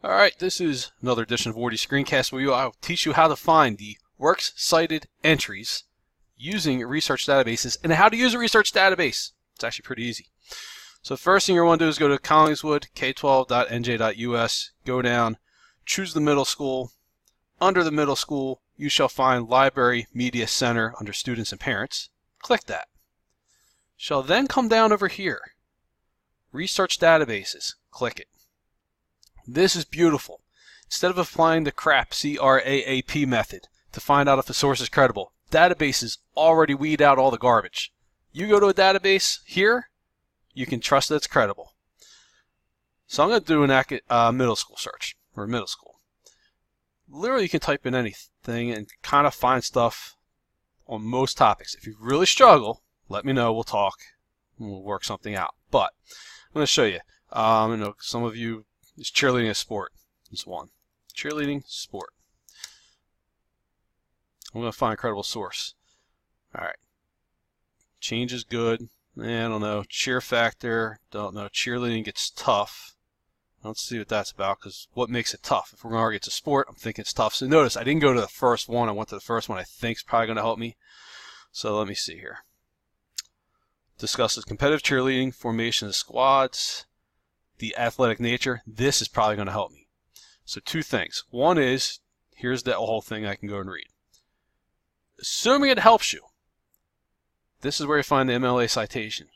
Alright, this is another edition of Wardy Screencast where I'll teach you how to find the works cited entries using research databases and how to use a research database. It's actually pretty easy. So the first thing you want to do is go to Collingswood, k12.nj.us, go down, choose the middle school. Under the middle school, you shall find Library Media Center under Students and Parents. Click that. Shall then come down over here, Research Databases. Click it. This is beautiful. Instead of applying the CRAP, C-R-A-A-P method to find out if a source is credible, databases already weed out all the garbage. You go to a database here, you can trust that it's credible. So I'm going to do an middle school search, or middle school. Literally you can type in anything and kind of find stuff on most topics. If you really struggle, let me know, we'll talk, and we'll work something out. But I'm going to show you. I know some of you, is cheerleading a sport? Is one. Cheerleading sport. I'm going to find a credible source. Alright. Change is good. I don't know. Cheer factor. Don't know. Cheerleading gets tough. Let's see what that's about, because what makes it tough? If we're going to argue it's a sport, I'm thinking it's tough. So notice, I didn't go to the first one. I went to the first one I think is probably going to help me. So let me see here. Discusses competitive cheerleading, formation of squads, the athletic nature. This is probably going to help me. So two things. One is, here's the whole thing I can go and read. Assuming it helps you, this is where you find the MLA citation.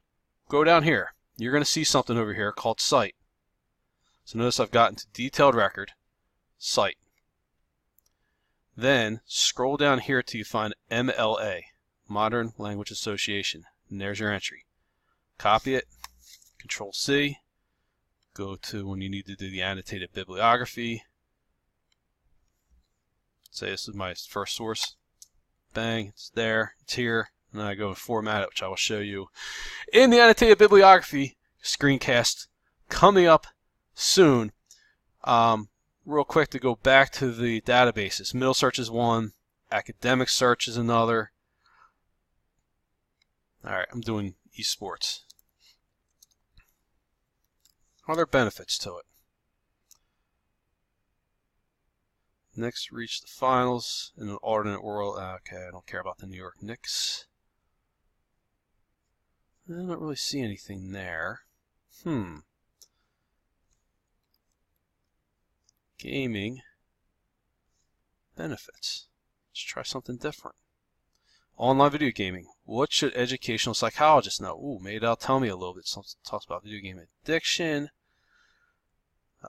Go down here. You're going to see something over here called Cite. So notice I've gotten to detailed record, Cite. Then scroll down here till you find MLA, Modern Language Association. And there's your entry. Copy it, Control C. Go to when you need to do the annotated bibliography. Say this is my first source. Bang, it's there, it's here. And then I go and format it, which I will show you in the annotated bibliography screencast coming up soon. Real quick to go back to the databases. Middle search is one, academic search is another. Alright, I'm doing esports. Are there benefits to it? Knicks reached the finals in an alternate world. Okay, I don't care about the New York Knicks. I don't really see anything there. Gaming benefits. Let's try something different. Online video gaming. What should educational psychologists know? Ooh, maybe that'll tell me a little bit. Something talks about video game addiction.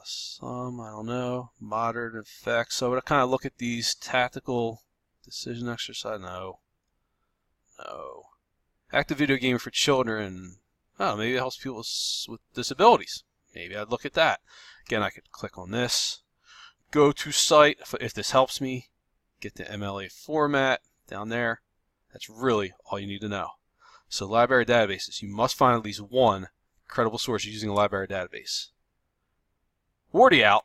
Some, I don't know. Modern effects. So I kind of look at these tactical decision exercise. No. Active video gaming for children. Oh, maybe it helps people with disabilities. Maybe I'd look at that. Again, I could click on this. Go to Cite if this helps me. Get the MLA format down there. That's really all you need to know. So library databases, you must find at least one credible source using a library database. Wardy out.